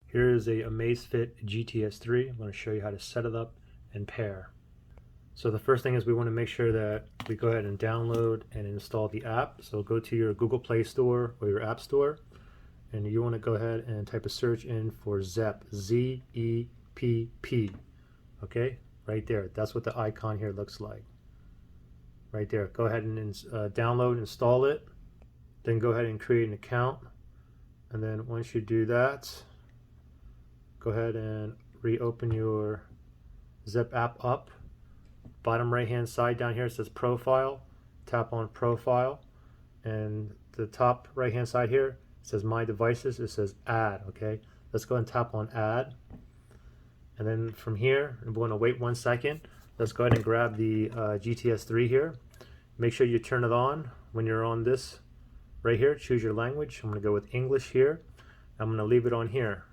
Here is a Amazfit GTS 3. I'm going to show you how to set it up and pair. So the first thing is we want to make sure that we go ahead and download and install the app. So go to your Google Play Store or your App Store, and you want to go ahead and type a search in for Zepp, Z-E-P-P. Okay, right there. That's what the icon here looks like. Right there. Go ahead and download, install it. Then go ahead and create an account. And then once you do that, go ahead and reopen your Zepp app up. Bottom right hand side down here it says profile. Tap on profile, and the top right hand side here it says my devices. It says add. Okay, let's go and tap on add, and then from here we're going to wait 1 second. Let's go ahead and grab the GTS 3 here. Make sure you turn it on when you're on this right here. Choose your language. I'm going to go with English here. I'm going to leave it on here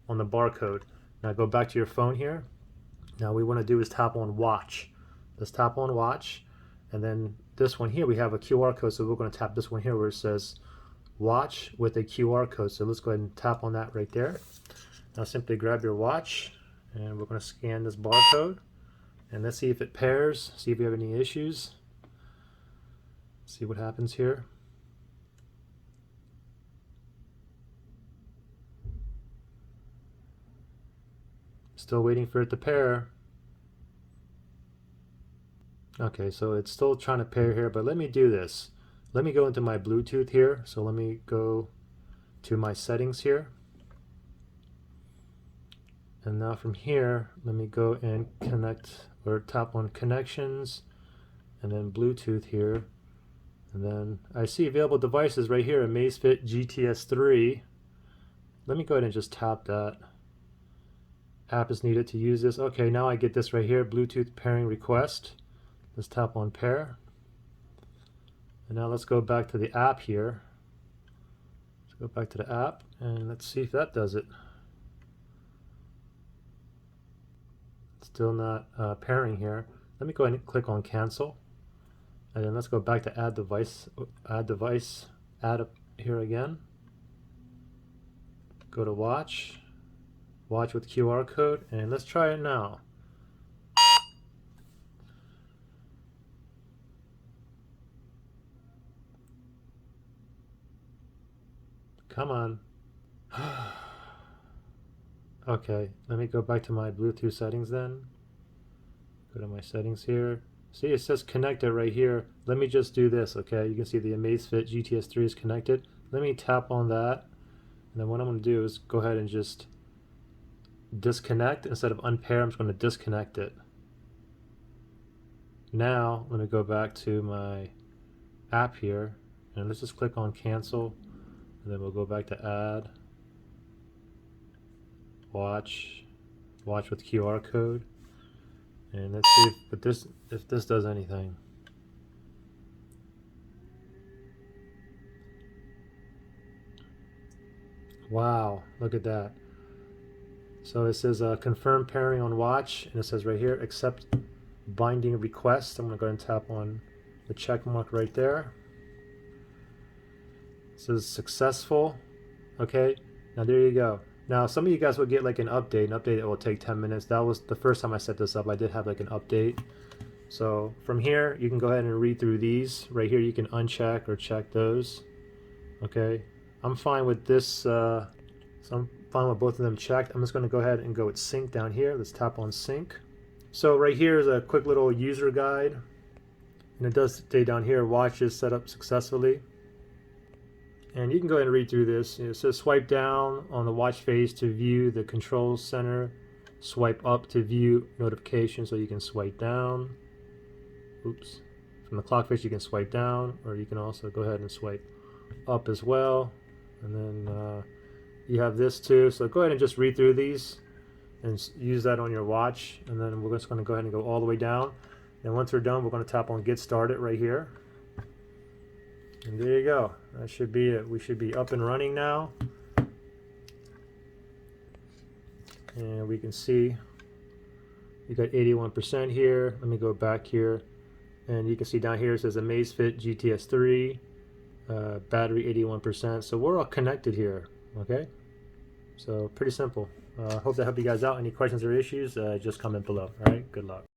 on the barcode. Now go back to your phone here. Now we want to do is tap on watch. Let's tap on watch, and then this one here we have a QR code, so we're going to tap this one here where it says watch with a QR code. So let's go ahead and tap on that right there. Now simply grab your watch, and we're going to scan this barcode, and let's see if it pairs, see if we have any issues. See what happens here. Still waiting for it to pair. Okay, so it's still trying to pair here, but let me do this. Let me go into my Bluetooth here. So let me go to my settings here. And now from here, let me go and connect or tap on connections and then Bluetooth here. And then I see available devices right here, Amazfit GTS 3. Let me go ahead and just tap that. App is needed to use this. Okay, now I get this right here, Bluetooth pairing request. Let's tap on pair. And now let's go back to the app here. Let's go back to the app and let's see if that does it. Still not pairing here. Let me go ahead and click on cancel. And then let's go back to add device, add up here again. Go to watch with QR code, and let's try it now. Come on. Okay, let me go back to my Bluetooth settings then. Go to my settings here. See, it says connected right here. Let me just do this, okay? You can see the Amazfit GTS 3 is connected. Let me tap on that. And then what I'm going to do is go ahead and just disconnect. Instead of unpair, I'm just going to disconnect it. Now, let me go back to my app here. And let's just click on cancel. And then we'll go back to add. Watch with QR code. And let's see if this does anything. Wow, look at that. So it says confirm pairing on watch, and it says right here accept binding request. I'm going to go ahead and tap on the check mark right there. It says successful. Okay, now there you go. Now some of you guys will get like an update that will take 10 minutes. That was the first time I set this up. I did have like an update. So from here you can go ahead and read through these. Right here you can uncheck or check those. Okay, I'm fine with this. So I'm fine with both of them checked. I'm just going to go ahead and go with sync down here. Let's tap on sync. So right here is a quick little user guide, and it does say down here watch is set up successfully. And you can go ahead and read through this. It says swipe down on the watch face to view the control center. Swipe up to view notifications, so you can swipe down. Oops. From the clock face you can swipe down, or you can also go ahead and swipe up as well. And then you have this too. So go ahead and just read through these and use that on your watch. And then we're just going to go ahead and go all the way down. And once we're done, we're going to tap on get started right here. And there you go. That should be it. We should be up and running now. And we can see we got 81% here. Let me go back here. And you can see down here it says Amazfit GTS 3, battery 81%. So we're all connected here. Okay. So pretty simple. Hope that helped you guys out. Any questions or issues, just comment below. All right, good luck.